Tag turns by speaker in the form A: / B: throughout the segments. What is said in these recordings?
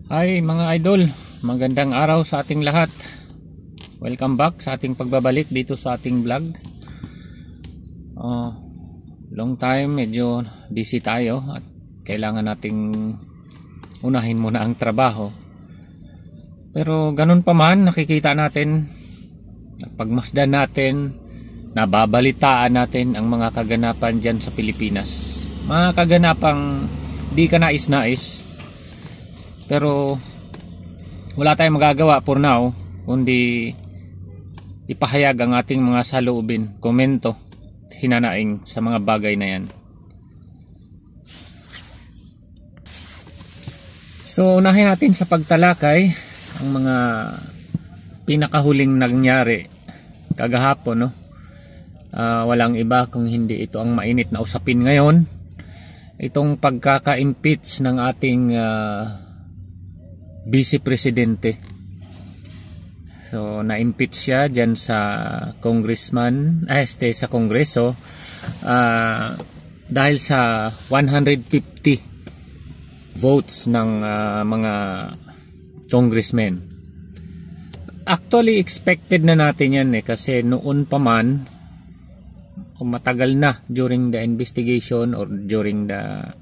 A: Hi mga idol, magandang araw sa ating lahat. Welcome back sa ating pagbabalik dito sa ating vlog. Long time, medyo busy tayo at kailangan nating unahin muna ang trabaho. Pero ganun pa man, nakikita natin, pagmasdan natin, nababalitaan natin ang mga kaganapan dyan sa Pilipinas. Mga kaganapang di ka nais-nais, pero wala tayong magagawa for now kundi ipahayag ang ating mga saloobin, komento, hinanaing sa mga bagay na yan. So unahin natin sa pagtalakay ang mga pinakahuling nangyari kagahapon, no? Walang iba kung hindi ito ang mainit na usapin ngayon, itong pagkaka-impeach ng ating Vice Presidente. So na-impeach siya dyan sa sa Kongreso dahil sa 150 votes ng mga congressmen. Actually expected na natin yan kasi noon pa man, matagal na during the investigation or during the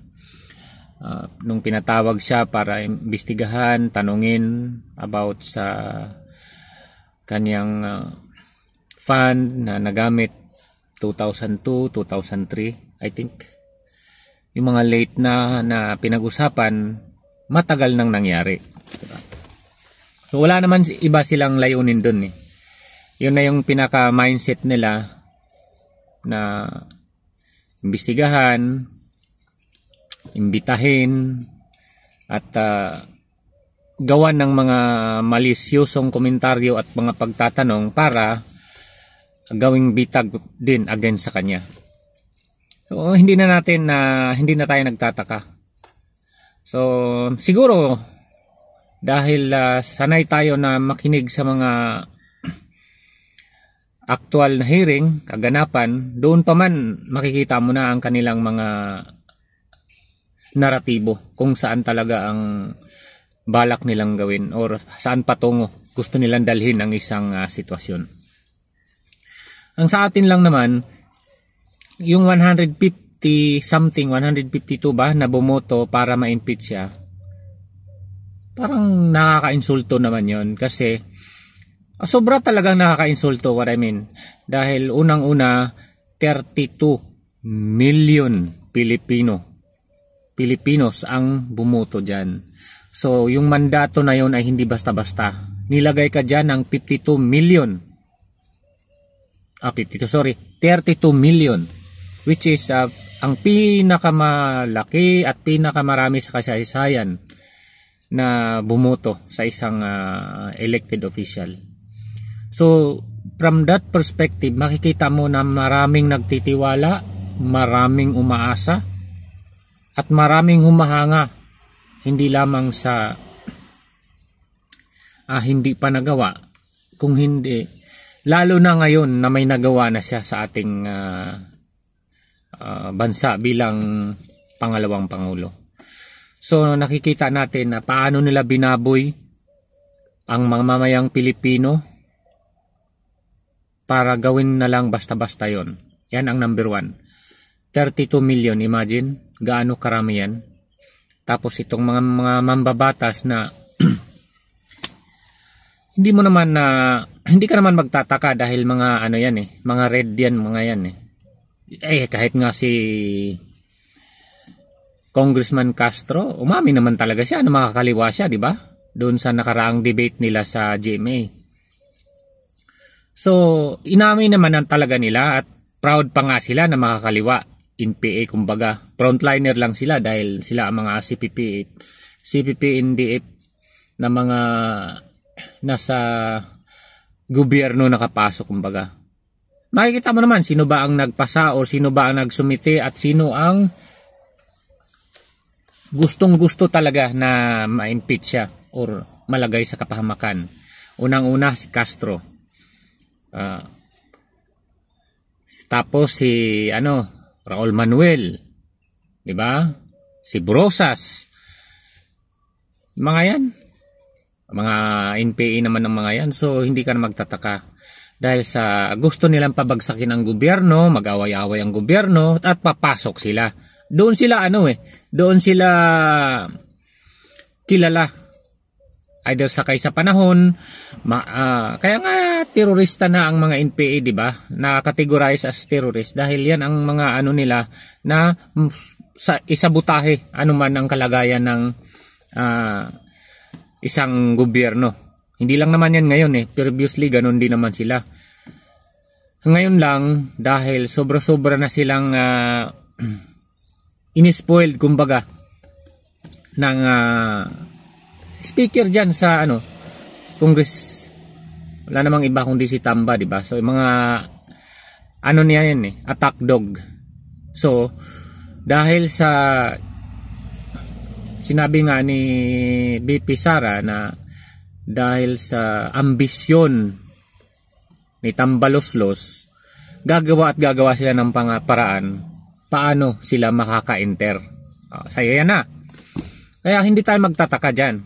A: nung pinatawag siya para imbestigahan, tanungin about sa kanyang fund na nagamit 2002, 2003, I think. Yung mga late na pinag-usapan, matagal nang nangyari. Diba? So wala naman iba silang layunin dun eh. Yun na yung pinaka-mindset nila na imbestigahan, imbitahin at gawan ng mga malisyosong komentaryo at mga pagtatanong para gawing bitag din against sa kanya. So hindi na tayo nagtataka. So siguro dahil sanay tayo na makinig sa mga actual na hearing, kaganapan, doon pa man makikita mo na ang kanilang mga naratibo kung saan talaga ang balak nilang gawin or saan patungo gusto nilang dalhin ang isang sitwasyon. Ang sa atin lang naman, yung 152 ba na bumoto para ma-impeach siya, parang nakaka-insulto naman yon kasi sobra talagang nakaka-insulto, what I mean. Dahil unang-una, 32 million Pilipinos ang bumoto dyan. So yung mandato na yon ay hindi basta-basta. Nilagay ka dyan ng 32 million. 32 million. Which is ang pinakamalaki at pinakamarami sa kasaysayan na bumoto sa isang elected official. So from that perspective, makikita mo na maraming nagtitiwala, maraming umaasa, at maraming humahanga, hindi lamang sa hindi pa nagawa, kung hindi, lalo na ngayon na may nagawa na siya sa ating bansa bilang pangalawang pangulo. So nakikita natin na paano nila binaboy ang mga mamayang Pilipino para gawin na lang basta-basta yon. Yan ang number 1. 32 million, imagine gaano karami yan. Tapos itong mga mambabatas na hindi ka naman magtataka dahil mga mga red yan, mga yan kahit nga si Congressman Castro, umami naman talaga siya na makakaliwa siya, di ba? Doon sa nakaraang debate nila sa GMA. So inamin naman talaga nila at proud pa nga sila na makakaliwa. NPA kumbaga, frontliner lang sila dahil sila ang mga CPP NDF na mga nasa gobyerno nakapasok kumbaga. Makikita mo naman sino ba ang nagpasa o sino ba ang nagsumite at sino ang gustong-gusto talaga na ma-impeach siya or malagay sa kapahamakan. Unang-una si Castro. Tapos si Raul Manuel, 'di ba? Si Brosas. Mga yan, mga NPA naman ng mga yan. So hindi ka na magtataka. Dahil sa gusto nilang pabagsakin ang gobyerno, mag-away-away ang gobyerno, at papasok sila. Doon sila doon sila kilala. Either sakay sa panahon, kaya nga terorista na ang mga NPA, di ba? Na-categorize as terrorist dahil yan ang mga nila na sa isabotahe anuman ang kalagayan ng isang gobyerno. Hindi lang naman yan ngayon previously ganun din naman sila. Ngayon lang dahil sobra-sobra na silang inispoiled kumbaga ng speaker dyan sa Congress. Wala namang iba kundi si Tamba, di ba? So mga niya yan attack dog. So dahil sa sinabi nga ni BP Sara na dahil sa ambisyon ni Tambaloslos, gagawa sila ng paraan paano sila makaka-enter. Saya yan na. Kaya hindi tayo magtataka dyan.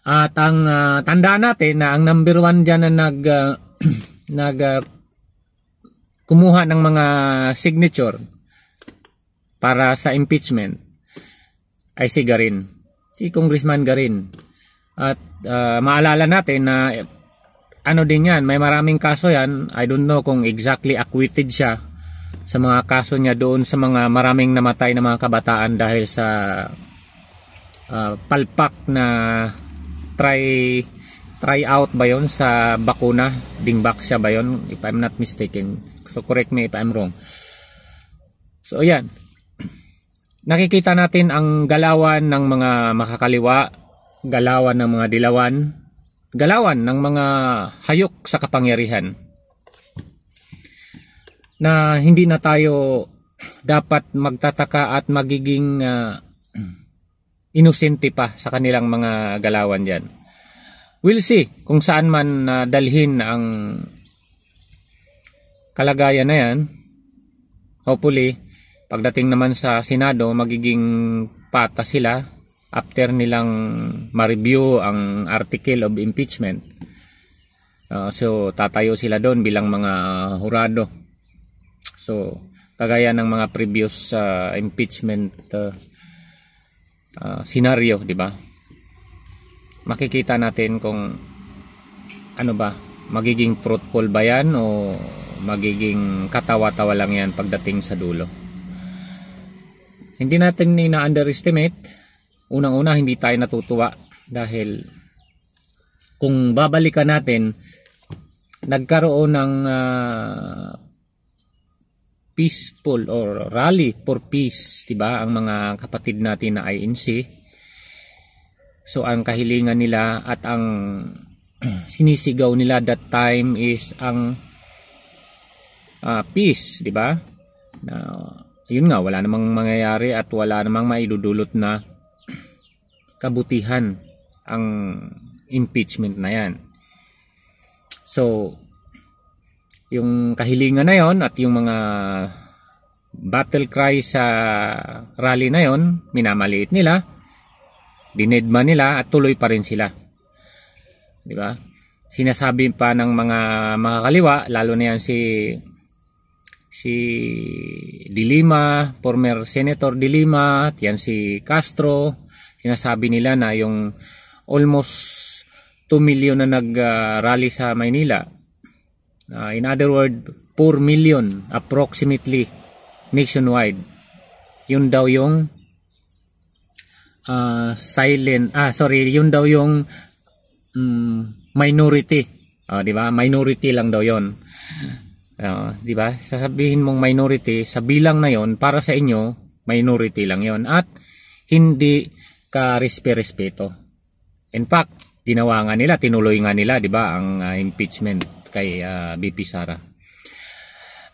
A: At ang tandaan natin na ang number 1 dyan na kumuha ng mga signature para sa impeachment ay si Garin, si Congressman Garin. At maalala natin na din yan, may maraming kaso yan. I don't know kung exactly acquitted siya sa mga kaso niya doon sa mga maraming namatay na mga kabataan dahil sa palpak na try out ba yon sa bakuna, dingback siya ba yon, if I'm not mistaken. So correct me if I'm wrong. So ayan, nakikita natin ang galawan ng mga makakaliwa, galawan ng mga dilawan, galawan ng mga hayok sa kapangyarihan, na hindi na tayo dapat magtataka at magiging inosente pa sa kanilang mga galawan dyan. We'll see kung saan man dalhin ang kalagayan na yan. Hopefully, pagdating naman sa Senado, magiging pata sila after nilang ma-review ang article of impeachment. So, tatayo sila doon bilang mga hurado. So, kagaya ng mga previous impeachment scenario, di ba? Makikita natin kung magiging fruitful ba yan o magiging katawa-tawa lang yan pagdating sa dulo. Hindi natin ina-underestimate. Unang-una, hindi tayo natutuwa dahil kung babalikan natin, nagkaroon ng peaceful or rally for peace, diba? Ang mga kapatid natin na INC. So ang kahilingan nila at ang sinisigaw nila that time is ang peace, diba? Yun nga, wala namang mangyayari at wala namang maidudulot na kabutihan ang impeachment na yan. So yung kahilingan na yon at yung mga battle cry sa rally na yon, minamaliit nila, dinedma nila at tuloy pa rin sila. Di ba? Sinasabi pa ng mga makakaliwa, lalo na yan si De Lima, former Senator De Lima, at yan si Castro, sinasabi nila na yung almost 2 million na nag-rally sa Maynila, in other words, 4 million approximately nationwide. Yun daw yung yun daw yung minority. Di ba? Minority lang daw yun. Di ba? Sasabihin mong minority, sa bilang na yon, para sa inyo, minority lang yon at hindi ka respeto. In fact, ginawa nga nila, tinuloy nga nila, di ba, ang impeachment kay BP Sara.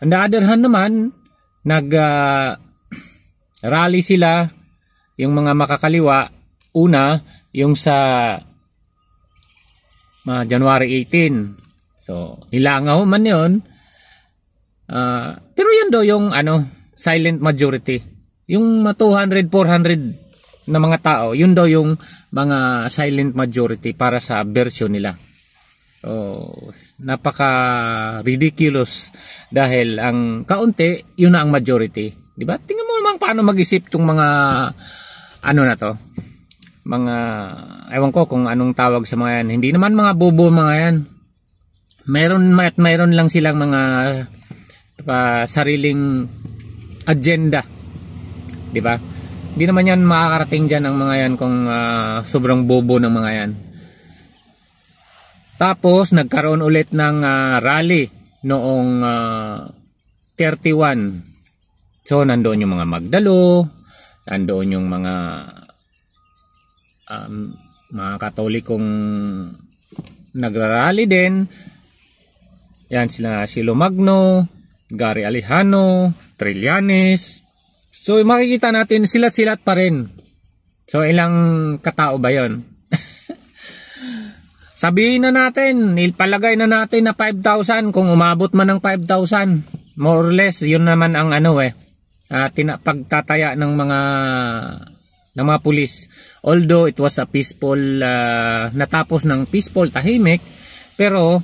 A: On the other hand naman, nag-rally sila, yung mga makakaliwa, una, yung sa January 18. So, nilangaw man yun. Pero yan daw yung silent majority. Yung 200, 400 na mga tao, yun daw yung mga silent majority para sa version nila. Napaka ridiculous dahil ang kaunti, yun na ang majority. Di ba? Tingnan mo naman paano mag-isip tong mga ano na to. Mga, ewan ko kung anong tawag sa mga yan. Hindi naman mga bobo mga yan. Mayroon lang silang mga sariling agenda. Di ba? Hindi naman yan makakarating dyan ang mga yan kung sobrang bobo ng mga yan. Tapos nagkaroon ulit ng rally noong 31. So nandoon yung mga magdalo, nandoon yung mga Katolikong nagrarally din. Yan sila Silo Magno, Gary Alejano, Trillanes. So makikita natin silat-silat pa rin. So ilang katao ba yon? Sabihin na natin, ilpalagay na natin na 5,000 kung umabot man ng 5,000. More or less, yun naman ang pagtataya ng mga pulis. Although it was a peaceful, natapos ng peaceful, tahimik, pero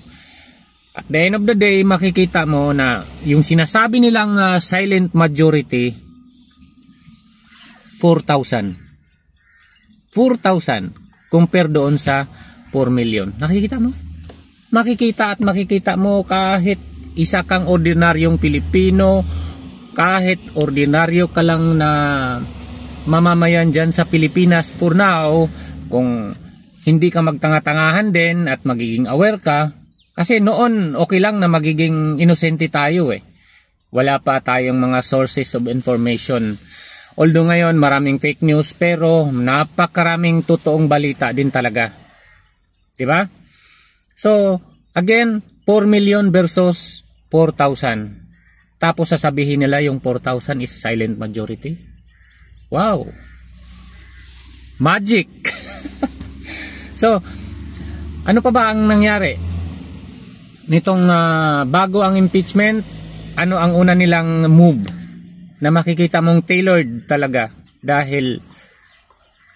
A: at the end of the day, makikita mo na yung sinasabi nilang silent majority, 4,000. 4,000 compare doon sa 4 million. Nakikita mo? Makikita mo kahit isa kang ordinaryong Pilipino, kahit ordinaryo ka lang na mamamayan dyan sa Pilipinas for now, kung hindi ka magtanga-tangahan din at magiging aware ka, kasi noon okay lang na magiging inosente tayo eh. Wala pa tayong mga sources of information. Although ngayon maraming fake news, pero napakaraming totoong balita din talaga. Diba? So, again, 4 million versus 4,000. Tapos sasabihin nila yung 4,000 is silent majority. Wow! Magic! So, ano pa ba ang nangyari? Nitong bago ang impeachment, ano ang una nilang move? Na makikita mong tailored talaga. Dahil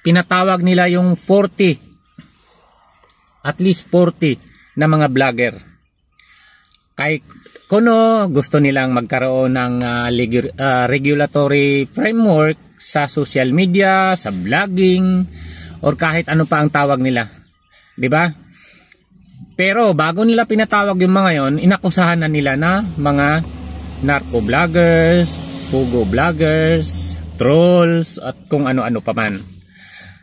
A: pinatawag nila yung 40, at least 40 na mga vlogger. Kahit kuno gusto nilang magkaroon ng regulatory framework sa social media, sa vlogging, or kahit ano pa ang tawag nila. 'Di ba? Pero bago nila pinatawag yung mga yon, inakusahan na nila na mga narco vloggers, pugo vloggers, trolls, at kung ano-ano pa man.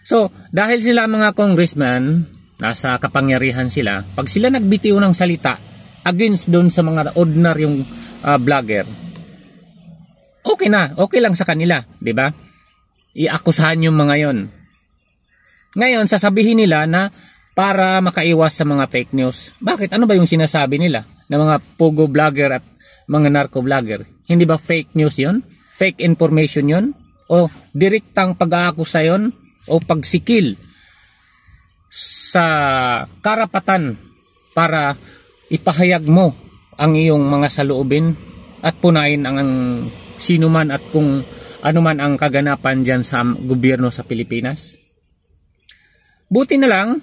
A: So, dahil sila mga congressman, nasa kapangyarihan sila, pag sila nagbitiw ng salita against doon sa mga ordinaryong vlogger, okay lang sa kanila, di ba? Iakusahan yung mga yon. Ngayon, sasabihin nila na para makaiwas sa mga fake news. Bakit? Ano ba yung sinasabi nila ng mga pugo vlogger at mga narco vlogger? Hindi ba fake news yon? Fake information yon? O direktang pag-aakusa yon? O pagsikil sa karapatan para ipahayag mo ang iyong mga saloobin at punain ang sino man at kung ano man ang kaganapan dyan sa gobyerno sa Pilipinas? Buti na lang,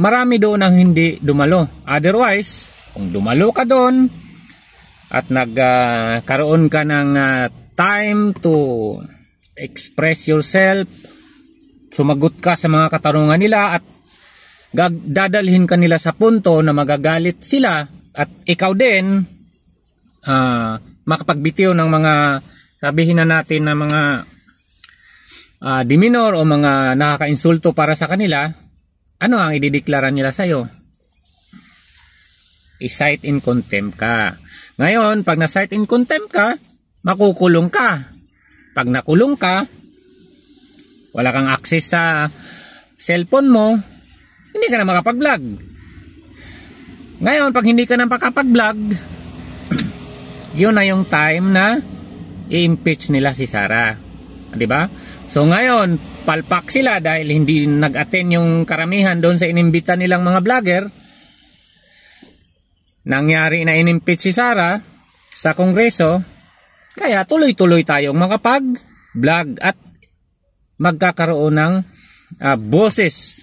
A: marami doon ang hindi dumalo. Otherwise, kung dumalo ka doon at nagkaroon ka ng time to express yourself, sumagot ka sa mga katanungan nila at dadalhin ka nila sa punto na magagalit sila at ikaw din makapagbitiw ng mga, sabihin na natin, na mga demeanor o mga nakakainsulto para sa kanila, ano ang idideklara nila sa'yo? I-cite in contempt ka. Ngayon, pag na-cite in contempt ka, makukulong ka. Pag nakulong ka, wala kang access sa cellphone mo, hindi ka na makapag-vlog. Ngayon, pag hindi ka na makapag-vlog, yun na yung time na i-impeach nila si Sara. Diba? So ngayon, palpak sila dahil hindi nag-attend yung karamihan doon sa inimbita nilang mga vlogger. Nangyari na in-impeach si Sara sa Kongreso, kaya tuloy-tuloy tayong makapag-vlog at magkakaroon ng boses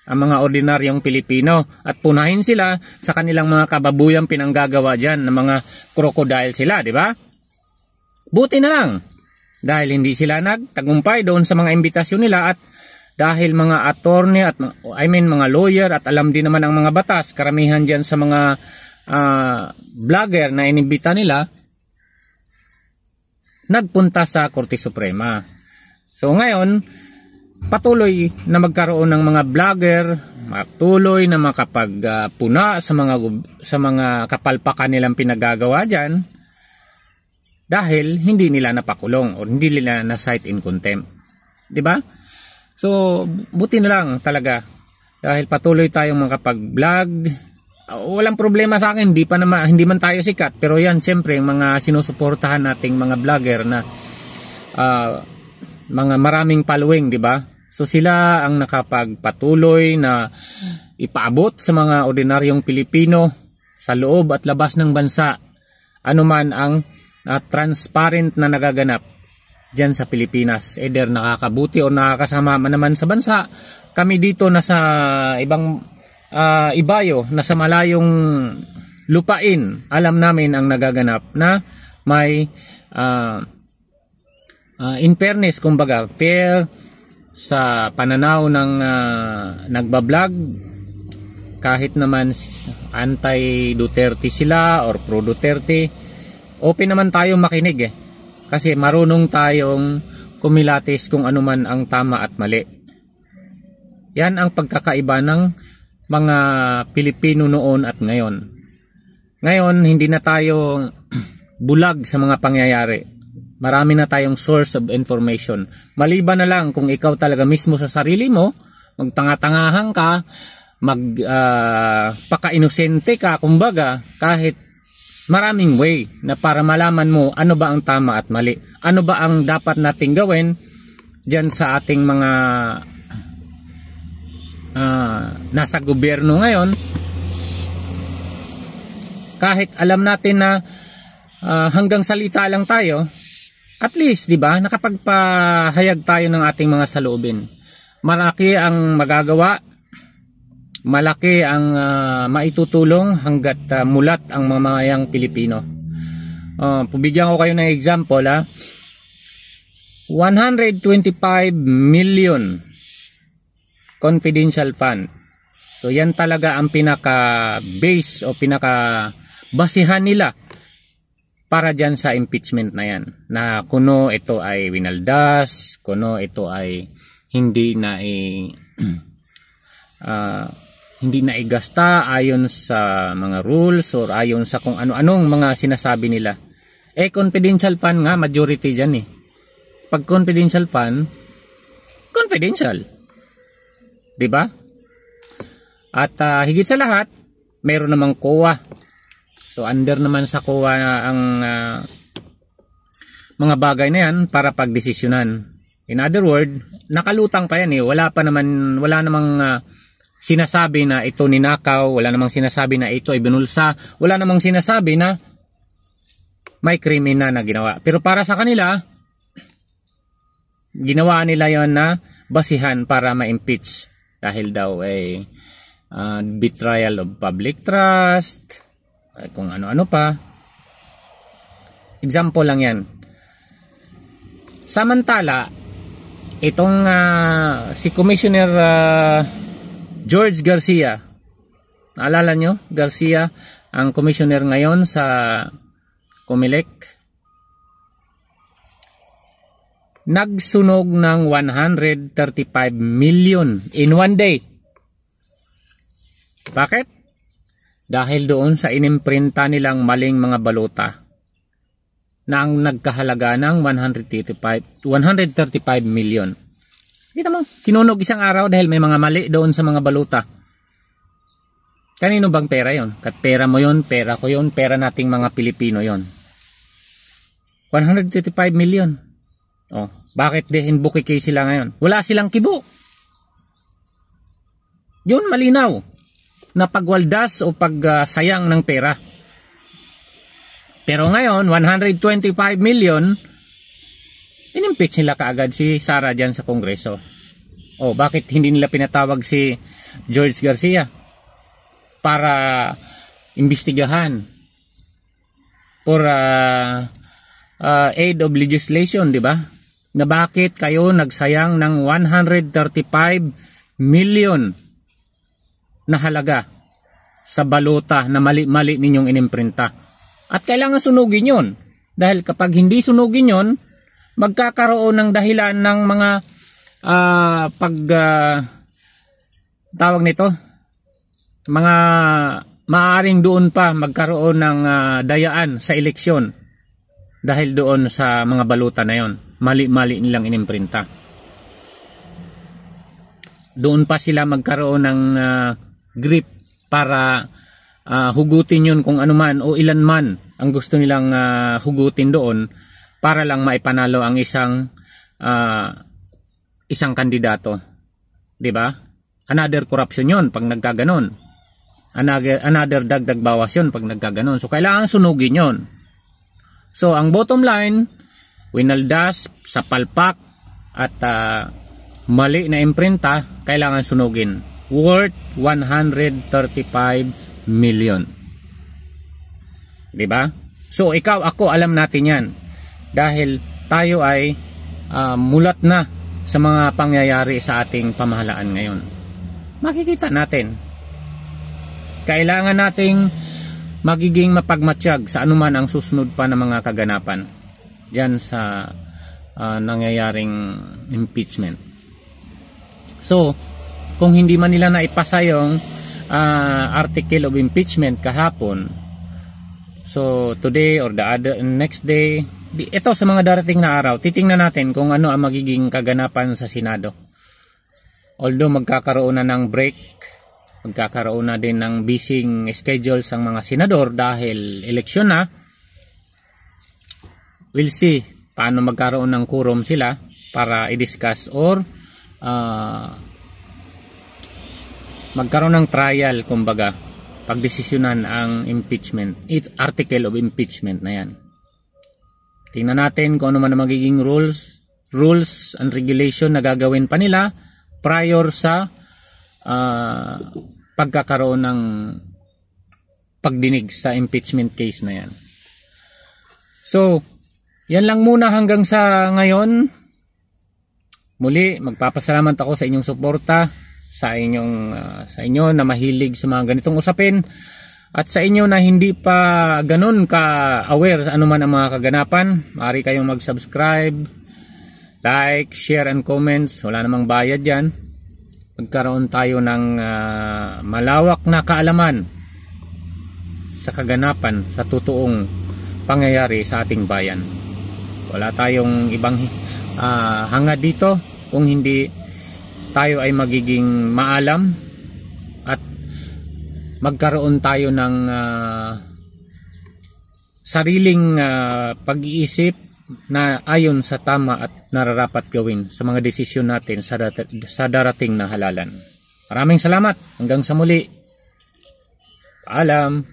A: ang mga ordinaryong Pilipino at punahin sila sa kanilang mga kababuyang pinanggagawa dyan ng mga crocodile sila, di ba? Buti na lang dahil hindi sila nagtagumpay doon sa mga imbitasyon nila at dahil mga attorney at mga lawyer at alam din naman ang mga batas, karamihan dyan sa mga vlogger na inimbita nila, nagpunta sa Korte Suprema. So ngayon, patuloy na magkaroon ng mga vlogger, patuloy na makapagpuna sa mga kapalpakan nilang pinagagawa diyan dahil hindi nila napakulong o hindi nila na cite in contempt. 'Di ba? So, buti na lang talaga dahil patuloy tayong makapag-vlog. Walang problema sa akin, hindi man tayo sikat, pero yan siyempre yung mga sinusuportahan nating mga vlogger na mga maraming following, di ba? So sila ang nakapagpatuloy na ipaabot sa mga ordinaryong Pilipino sa loob at labas ng bansa anuman ang transparent na nagaganap dyan sa Pilipinas. Either nakakabuti o nakakasama man naman sa bansa. Kami dito nasa ibang ibayo, nasa malayong lupain, alam namin ang nagaganap na may in fairness, kumbaga, fair sa pananaw ng nagbablog, kahit naman anti-Duterte sila or pro-Duterte, open naman tayong makinig kasi marunong tayong kumilatis kung anuman ang tama at mali. Yan ang pagkakaiba ng mga Pilipino noon at ngayon. Ngayon, hindi na tayo bulag sa mga pangyayari. Marami na tayong source of information. Maliban na lang kung ikaw talaga mismo sa sarili mo, magtanga-tangahan ka, paka-inosente ka, kumbaga, kahit maraming way na para malaman mo ano ba ang tama at mali. Ano ba ang dapat nating gawin dyan sa ating mga nasa gobyerno ngayon. Kahit alam natin na hanggang salita lang tayo, at least, di ba, nakapagpahayag tayo ng ating mga saloobin. Malaki ang magagawa, malaki ang maitutulong hanggat mulat ang mamayang Pilipino. Pabigyan ko kayo ng example, 125 million confidential fund. So yan talaga ang pinaka-base o pinaka-basihan nila para dyan sa impeachment na yan, na kuno ito ay winaldas, kuno ito ay hindi na hindi na igasta ayon sa mga rules or ayon sa kung ano-anong mga sinasabi nila. Confidential fund nga, majority dyan Pag confidential fund, confidential, di ba? At higit sa lahat, meron namang COA. So under naman sa COA ang mga bagay na yan para pagdesisyonan. In other word, nakalutang pa yan Wala namang sinasabi na ito ninakaw, wala namang sinasabi na ito ay binulsa, wala namang sinasabi na may krimen na ginawa. Pero para sa kanila, ginawa nila yon na basihan para ma-impeach dahil daw ay betrayal of public trust, kung ano-ano pa. Example lang yan. Samantala, itong si Commissioner George Garcia, naalala nyo? Garcia, ang commissioner ngayon sa Comelec, nagsunog ng 135 million in one day. Bakit? Dahil doon sa inimprinta nilang maling mga balota na ang nagkahalaga ng 135 million. Kita mo, sinunog isang araw dahil may mga mali doon sa mga balota. Kanino bang pera yon? Kat pera mo yon, pera ko yon, pera nating mga Pilipino yon. 135 million. Bakit dehin bukikay sila ngayon? Wala silang kibo. Yun malinaw na pagwaldas o pagsayang ng pera. Pero ngayon, 125 million, inimpeach nila kaagad si Sara dyan sa Kongreso. O bakit hindi nila pinatawag si George Garcia para imbestigahan for aid of legislation, di ba? Na bakit kayo nagsayang ng 135 million na halaga sa balota na mali-mali ninyong inimprinta. At kailangan sunugin yon. Dahil kapag hindi sunugin yon, magkakaroon ng dahilan ng mga tawag nito, mga maaaring doon pa magkaroon ng dayaan sa eleksyon dahil doon sa mga baluta na yon. Mali-mali nilang inimprinta. Doon pa sila magkaroon ng grip para hugutin yun kung ano man o ilan man ang gusto nilang hugutin doon para lang maipanalo ang isang kandidato. 'Di ba? Another corruption yun pag nagkaganon. Another dagdag bawas yun pag nagkaganon. So kailangan sunugin yun. So ang bottom line, winaldas sa palpak at mali na imprinta, kailangan sunugin. Worth 135 million. Diba? So ikaw, ako, alam natin yan. Dahil tayo ay mulat na sa mga pangyayari sa ating pamahalaan ngayon. Makikita natin. Kailangan nating magiging mapagmatsyag sa anuman ang susunod pa na mga kaganapan diyan sa nangyayaring impeachment. So, kung hindi man nila naipasa yung article of impeachment kahapon, so today or next day, ito sa mga darating na araw, titingnan natin kung ano ang magiging kaganapan sa Senado. Although magkakaroon na ng break, magkakaroon na din ng busy schedule sa mga senador dahil eleksyon na, we'll see paano magkaroon ng quorum sila para i-discuss or magkaroon ng trial, kumbaga, pagdesisyonan ang impeachment, article of impeachment na yan. Tingnan natin kung ano man ang magiging rules and regulation na gagawin pa nila prior sa pagkakaroon ng pagdinig sa impeachment case na yan. So, yan lang muna hanggang sa ngayon. Muli, magpapasalamat ako sa inyong suporta, sa inyo na mahilig sa mga ganitong usapin, at sa inyo na hindi pa ganun ka-aware sa anuman ang mga kaganapan. Maaari kayong mag-subscribe, like, share, and comments. Wala namang bayad yan. Magkaroon tayo ng malawak na kaalaman sa kaganapan, sa totoong pangyayari sa ating bayan. Wala tayong ibang hangad dito kung hindi tayo ay magiging maalam at magkaroon tayo ng sariling pag-iisip na ayon sa tama at nararapat gawin sa mga desisyon natin sa darating na halalan. Maraming salamat. Hanggang sa muli. Paalam.